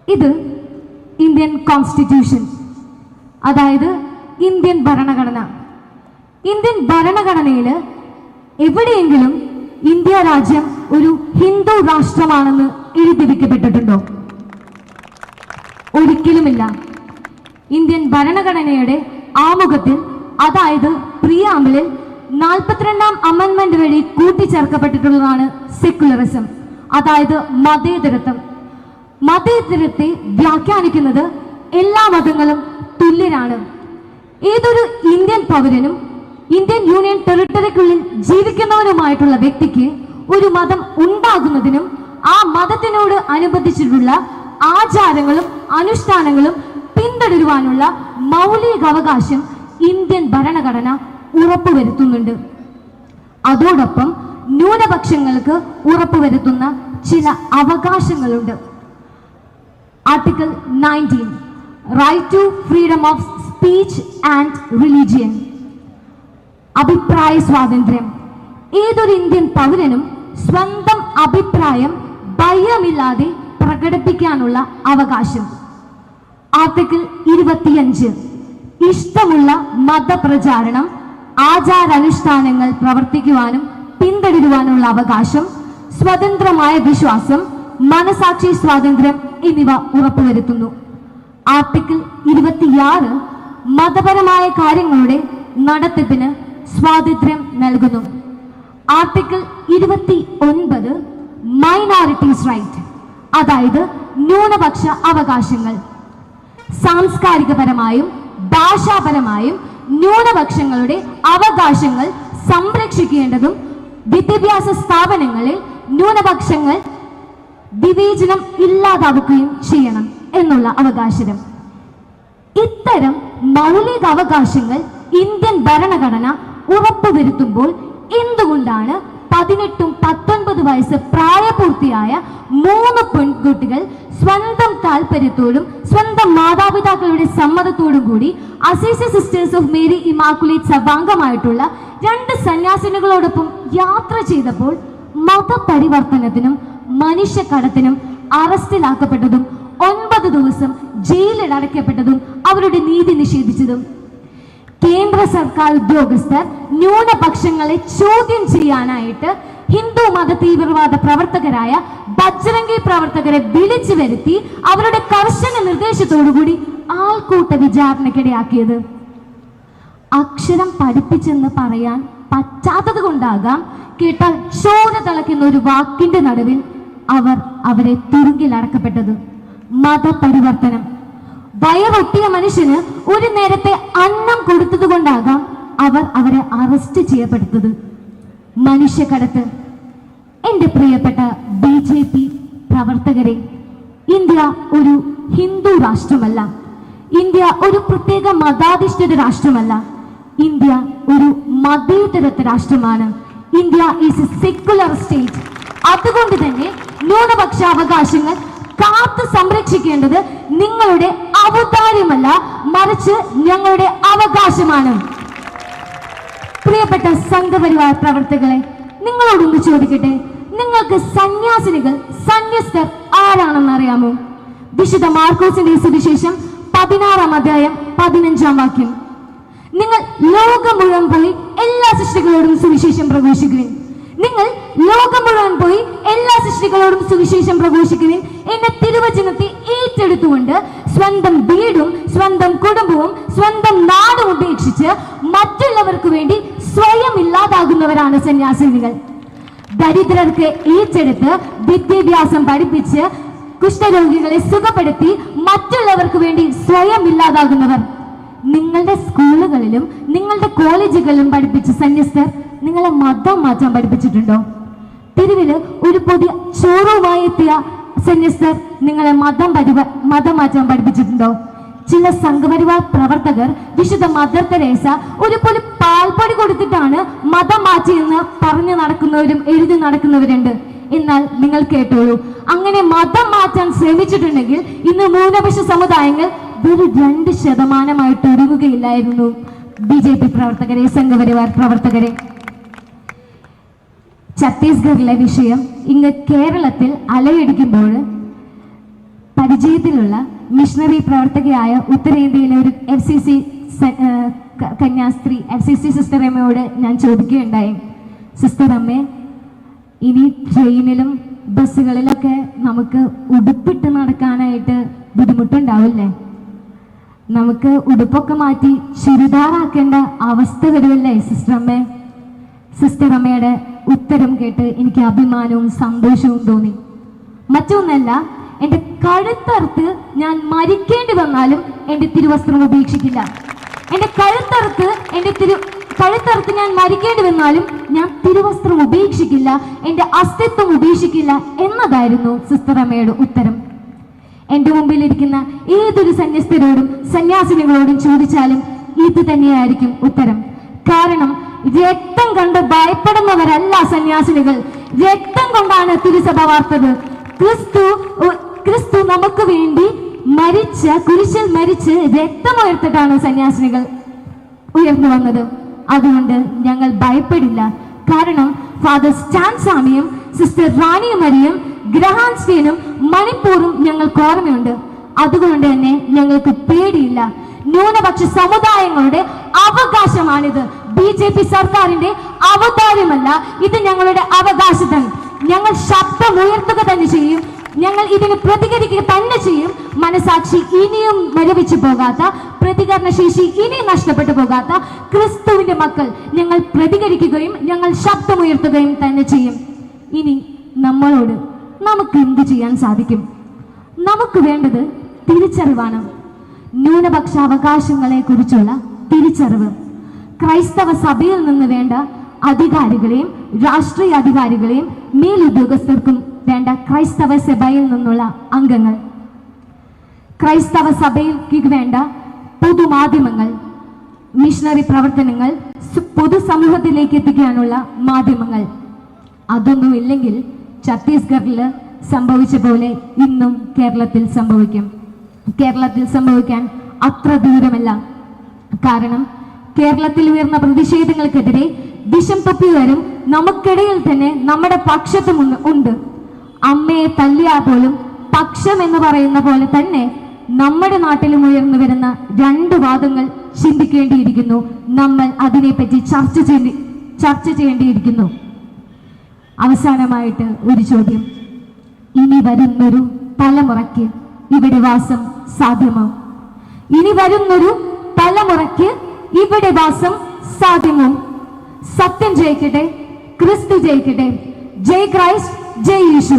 ഇത് Indian constitution, അതായത് Indian ഭരണഘടന. ഇന്ത്യൻ ഭരണഘടനയിൽ എവിടെയെങ്കിലും ഇന്ത്യ രാജ്യം ഒരു ഹിന്ദു രാഷ്ട്രമാണെന്ന് എഴുതി വയ്ക്കപ്പെട്ടിട്ടുണ്ടോ? ഒരിക്കലുമില്ല. ഇന്ത്യൻ ഭരണഘടനയുടെ ആമുഖത്തിൽ, അതായത് പ്രിയാമ്പിളിൽ 42ാം അമെൻമെന്റ് വഴി കൂട്ടിച്ചേർക്കപ്പെട്ടിട്ടുള്ളതാണ് സെക്യുലറിസം, അതായത് മതേതരത്വം. മതേതരത്തെ വ്യാഖ്യാനിക്കുന്നത് എല്ലാ മതങ്ങളും തുല്യരാണ്. ഏതൊരു ഇന്ത്യൻ പൗരനും ഇന്ത്യൻ യൂണിയൻ ടെറിട്ടറിക്കുള്ളിൽ ജീവിക്കുന്നവരുമായിട്ടുള്ള വ്യക്തിക്ക് ഒരു മതം ഉണ്ടാകുന്നതിനും ആ മതത്തിനോട് അനുബന്ധിച്ചിട്ടുള്ള ആചാരങ്ങളും അനുഷ്ഠാനങ്ങളും പിന്തുടരുവാനുള്ള മൗലികാവകാശം ഇന്ത്യൻ ഭരണഘടന ഉറപ്പുവരുത്തുന്നുണ്ട്. അതോടൊപ്പം ന്യൂനപക്ഷങ്ങൾക്ക് ഉറപ്പുവരുത്തുന്ന ചില അവകാശങ്ങളുണ്ട്. Article 19, right to freedom of speech and religion, അഭിപ്രായ സ്വാതന്ത്ര്യം. ഏതൊരു ഇന്ത്യൻ പൗരനും സ്വന്തം അഭിപ്രായം ഭയമില്ലാതെ പ്രകടിപ്പിക്കാനുള്ള അവകാശം. ആർട്ടിക്കിൾ 25, ഇഷ്ടമുള്ള മതപ്രചാരണം, ആചാരാനുഷ്ഠാനങ്ങൾ പ്രവർത്തിക്കുവാനും പിന്തുടരുവാനുള്ള അവകാശം, സ്വതന്ത്രമായ വിശ്വാസം, മനസാക്ഷി സ്വാതന്ത്ര്യം എന്നിവ ഉറപ്പുവരുത്തുന്നു. ആർട്ടിക്കിൾ 26, മതപരമായ കാര്യങ്ങളുടെ നടത്തിപ്പിന് സ്വാതന്ത്ര്യം നൽകുന്നു. ആർട്ടിക്കിൾ 29, മൈനോറിറ്റീസ് റൈറ്റ്, അതായത് ന്യൂനപക്ഷ അവകാശങ്ങൾ. സാംസ്കാരികപരമായും ഭാഷാപരമായും ന്യൂനപക്ഷങ്ങളുടെ അവകാശങ്ങൾ സംരക്ഷിക്കേണ്ടതും വിദ്യാഭ്യാസ സ്ഥാപനങ്ങളിൽ ന്യൂനപക്ഷങ്ങൾ വിവേചനം ഇല്ലാതാവുകയും ചെയ്യണം എന്നുള്ള അവകാശം. ഇത്തരം മൗലിക അവകാശങ്ങൾ ഇന്ത്യൻ ഭരണഘടന ഉറപ്പുവരുത്തുമ്പോൾ എന്തുകൊണ്ടാണ് 18ഉം 19 വയസ്സ് പ്രായപൂർത്തിയായ 3 പെൺകുട്ടികൾ സ്വന്തം താല്പര്യത്തോടും സ്വന്തം മാതാപിതാക്കളുടെ സമ്മതത്തോടും കൂടി Assisi sisters of Mary immaculate സഭാംഗമായിട്ടുള്ള 2 സന്യാസിനികളോടൊപ്പം യാത്ര ചെയ്തപ്പോൾ മതപരിവർത്തനത്തിനും മനുഷ്യക്കടത്തിനും അറസ്റ്റിലാക്കപ്പെട്ടതും 9 ദിവസം ജയിലിൽ അടയ്ക്കപ്പെട്ടതും അവരുടെ നീതി നിഷേധിച്ചതും? കേന്ദ്ര സർക്കാർ ഉദ്യോഗസ്ഥർ ന്യൂനപക്ഷങ്ങളെ ചോദ്യം ചെയ്യാനായിട്ട് ഹിന്ദു മത തീവ്രവാദ പ്രവർത്തകരായ ബജ്രംഗി പ്രവർത്തകരെ വിളിച്ചു വരുത്തി അവരുടെ കർശന നിർദ്ദേശത്തോടുകൂടി ആൾക്കൂട്ട വിചാരണക്കിടയാക്കിയത്? അക്ഷരം പഠിപ്പിച്ചെന്ന് പറയാൻ പറ്റാത്തത് കൊണ്ടാകാം കേട്ടാൽ ചോര തിളയ്ക്കുന്ന ഒരു വാക്കിന്റെ നടുവിൽ അവരെ തുറുങ്കിൽ അടക്കപ്പെട്ടത്. മതപരിവർത്തനം. വയറൊട്ടിയ മനുഷ്യന് ഒരു നേരത്തെ അന്നം കൊടുത്തത് കൊണ്ടാകാം അവരെ അറസ്റ്റ് ചെയ്യപ്പെടുത്തത്. മനുഷ്യക്കടത്ത്. എന്റെ പ്രിയപ്പെട്ട BJP പ്രവർത്തകരെ, ഇന്ത്യ ഒരു ഹിന്ദു രാഷ്ട്രമല്ല. ഇന്ത്യ ഒരു പ്രത്യേക മതാധിഷ്ഠിത രാഷ്ട്രമല്ല. ഇന്ത്യ ഒരു മതേതരത്വ രാഷ്ട്രമാണ്. India is a secular state. അതുകൊണ്ട് തന്നെ ന്യൂനപക്ഷ അവകാശങ്ങൾ കാത്തു സംരക്ഷിക്കേണ്ടത് നിങ്ങളുടെ ഔദാര്യമല്ല, മറിച്ച് ഞങ്ങളുടെ അവകാശമാണ്. പ്രിയപ്പെട്ട സംഘപരിവാർ പ്രവർത്തകളെ, നിങ്ങളോടൊന്ന് ചോദിക്കട്ടെ, നിങ്ങൾക്ക് സന്യസ്തർ ആരാണെന്ന് അറിയാമോ? വിശുദ്ധ മാർക്കോസിന്റെ സുവിശേഷം 16-ാം അധ്യായം 15-ാം വാക്യം. നിങ്ങൾ ലോകം മുഴുവൻ പോയി എല്ലാ സൃഷ്ടികളോടും സുവിശേഷം പ്രഘോഷിക്കുവിൻ. നിങ്ങൾ ലോകം മുഴുവൻ പോയി എല്ലാ സൃഷ്ടികളോടും സുവിശേഷം പ്രഘോഷിക്കുവിൻ എന്ന തിരുവചനത്തെ ഏറ്റെടുത്തുകൊണ്ട് സ്വന്തം വീടും സ്വന്തം കുടുംബവും സ്വന്തം നാടും ഉപേക്ഷിച്ച് മറ്റുള്ളവർക്ക് വേണ്ടി സ്വയം ഇല്ലാതാകുന്നവരാണ് സന്യാസിനികൾ. ദരിദ്രർക്ക് ഏറ്റെടുത്ത് വിദ്യാഭ്യാസം പഠിപ്പിച്ച് കുഷ്ഠരോഗികളെ സുഖപ്പെടുത്തി മറ്റുള്ളവർക്ക് വേണ്ടി സ്വയം ഇല്ലാതാകുന്നവർ. നിങ്ങളുടെ സ്കൂളുകളിലും നിങ്ങളുടെ കോളേജുകളിലും പഠിപ്പിച്ച സന്യസ്തർ നിങ്ങളെ മതം മാറ്റാൻ പഠിപ്പിച്ചിട്ടുണ്ടോ? തെരുവില് ഒരു പൊടി ചോറുമായി എത്തിയ സന്യസ്തർ നിങ്ങളെ മതം മാറ്റാൻ പഠിപ്പിച്ചിട്ടുണ്ടോ? ചില സംഘപരിവാർ പ്രവർത്തകർ വിശുദ്ധ മദർ തെരേസ ഒരു പൊടി പാൽപ്പൊടി കൊടുത്തിട്ടാണ് മതം മാറ്റിയെന്ന് പറഞ്ഞു നടക്കുന്നവരും എഴുതി നടക്കുന്നവരുണ്ട്. എന്നാൽ നിങ്ങൾ കേട്ടോളൂ, അങ്ങനെ മതം മാറ്റാൻ ശ്രമിച്ചിട്ടുണ്ടെങ്കിൽ ഇന്ന് ന്യൂനപക്ഷ സമുദായങ്ങൾ വെറും 2% ഒതുങ്ങുകയില്ലായിരുന്നു. BJP പ്രവർത്തകരെ, സംഘപരിവാർ പ്രവർത്തകരെ, ഛത്തീസ്ഗഡിലെ വിഷയം ഇങ്ങ് കേരളത്തിൽ അലയടിക്കുമ്പോൾ വിജയത്തിലുള്ള മിഷണറി പ്രവർത്തകയായ ഉത്തരേന്ത്യയിലെ ഒരു FCC കന്യാസ്ത്രീ FCC സിസ്റ്റർ അമ്മയോട് ഞാൻ ചോദിക്കുകയുണ്ടായി, സിസ്റ്റർ അമ്മേ, ഇനി ട്രെയിനിലും ബസ്സുകളിലൊക്കെ നമുക്ക് ഉടുപ്പിട്ട് നടക്കാനായിട്ട് ബുദ്ധിമുട്ടുണ്ടാവില്ലേ? നമുക്ക് ഉടുപ്പൊക്കെ മാറ്റി ചുരിദാറാക്കേണ്ട അവസ്ഥ വരുമല്ലേ സിസ്റ്റർ അമ്മേ? സിസ്റ്റർ അമ്മയുടെ ഉത്തരം കേട്ട് എനിക്ക് അഭിമാനവും സന്തോഷവും തോന്നി. മറ്റൊന്നല്ല, എൻ്റെ കഴുത്തറുത്ത് ഞാൻ മരിക്കേണ്ടി വന്നാലും എൻ്റെ തിരുവസ്ത്രം ഉപേക്ഷിക്കില്ല. എൻ്റെ കഴുത്തറുത്ത് ഞാൻ മരിക്കേണ്ടി വന്നാലും ഞാൻ തിരുവസ്ത്രം ഉപേക്ഷിക്കില്ല, എൻ്റെ അസ്തിത്വം ഉപേക്ഷിക്കില്ല എന്നതായിരുന്നു സിസ്റ്റർ അമ്മയുടെ ഉത്തരം. എൻ്റെ മുമ്പിലിരിക്കുന്ന ഏതൊരു സന്യസ്തരോടും സന്യാസിനികളോടും ചോദിച്ചാലും ഇത് തന്നെയായിരിക്കും ഉത്തരം. കാരണം രക്തം കണ്ട് ഭയപ്പെടുന്നവരല്ല സന്യാസിനികൾ, രക്തം കൊണ്ടാണ് തിരുസഭ വാർത്തത്. ക്രിസ്തു നമുക്ക് വേണ്ടി കുരിശിൽ മരിച്ച് രക്തമുയർത്തിട്ടാണ് സന്യാസിനികൾ ഉയർന്നു വന്നത്. അതുകൊണ്ട് ഞങ്ങൾ ഭയപ്പെടില്ല. കാരണം ഫാദർ സ്റ്റാൻ സ്വാമിയും സിസ്റ്റർ റാണി മരിയും ഗ്രഹാൻ സ്റ്റീനും മണിപ്പൂറും ഞങ്ങൾക്ക് ഓർമ്മയുണ്ട്. അതുകൊണ്ട് തന്നെ ഞങ്ങൾക്ക് പേടിയില്ല. ന്യൂനപക്ഷ സമുദായങ്ങളുടെ അവകാശമാണിത്. BJP സർക്കാരിന്റെ അവതാരമല്ല, ഇത് ഞങ്ങളുടെ അവകാശം. ഞങ്ങൾ ശബ്ദം ഉയർത്തുക തന്നെ ചെയ്യും. ഞങ്ങൾ ഇതിന് പ്രതികരിക്കുക തന്നെ ചെയ്യും. മനസാക്ഷി ഇനിയും മരവിച്ചു പോകാത്ത, പ്രതികരണശേഷി ഇനിയും നഷ്ടപ്പെട്ടു പോകാത്ത ക്രിസ്തുവിന്റെ മക്കൾ ഞങ്ങൾ പ്രതികരിക്കുകയും ഞങ്ങൾ ശബ്ദമുയർത്തുകയും തന്നെ ചെയ്യും. ഇനി നമ്മളോട് നമുക്ക് എന്ത് ചെയ്യാൻ സാധിക്കും? നമുക്ക് വേണ്ടത് തിരിച്ചറിവാണ്. ന്യൂനപക്ഷ അവകാശങ്ങളെ കുറിച്ചുള്ള തിരിച്ചറിവ്. ക്രൈസ്തവ സഭയിൽ നിന്ന് വേണ്ട അധികാരികളെയും രാഷ്ട്രീയ അധികാരികളെയും മേലുദ്യോഗസ്ഥർക്കും വേണ്ട ക്രൈസ്തവ സഭയിൽ നിന്നുള്ള അംഗങ്ങൾ, ക്രൈസ്തവ സഭയ്ക്ക് വേണ്ട പൊതുമാധ്യമങ്ങൾ, മിഷണറി പ്രവർത്തനങ്ങൾ പൊതുസമൂഹത്തിലേക്ക് എത്തിക്കാനുള്ള മാധ്യമങ്ങൾ. അതൊന്നുമില്ലെങ്കിൽ ഛത്തീസ്ഗഡിൽ സംഭവിച്ച പോലെ ഇന്നും കേരളത്തിൽ സംഭവിക്കും. കേരളത്തിൽ സംഭവിക്കാൻ അത്ര ദൂരമല്ല. കാരണം കേരളത്തിൽ ഉയർന്ന പ്രതിഷേധങ്ങൾക്കെതിരെ വിഷം തൊപ്പിവരും നമുക്കിടയിൽ തന്നെ നമ്മുടെ പക്ഷത്തും ഉണ്ട്. അമ്മയെ തല്ലിയാൽ പോലും പക്ഷം എന്ന് പറയുന്ന പോലെ തന്നെ നമ്മുടെ നാട്ടിലും ഉയർന്നു വരുന്ന രണ്ട് വാദങ്ങൾ ചിന്തിക്കേണ്ടിയിരിക്കുന്നു. നമ്മൾ അതിനെപ്പറ്റി ചർച്ച ചെയ്യേണ്ടിയിരിക്കുന്നു. അവസാനമായിട്ട് ഒരു ചോദ്യം: ഇനി വരുന്നൊരു തലമുറയ്ക്ക് ഇവിടെ വാസം സാധ്യമോ? ഇനി വരുന്നൊരു തലമുറയ്ക്ക് ഇവിടെ വാസം സാധ്യമോ? സത്യം ജയിക്കട്ടെ, ക്രിസ്തു ജയിക്കട്ടെ. ജയ് ക്രൈസ്റ്റ്, ജയ് യേശു.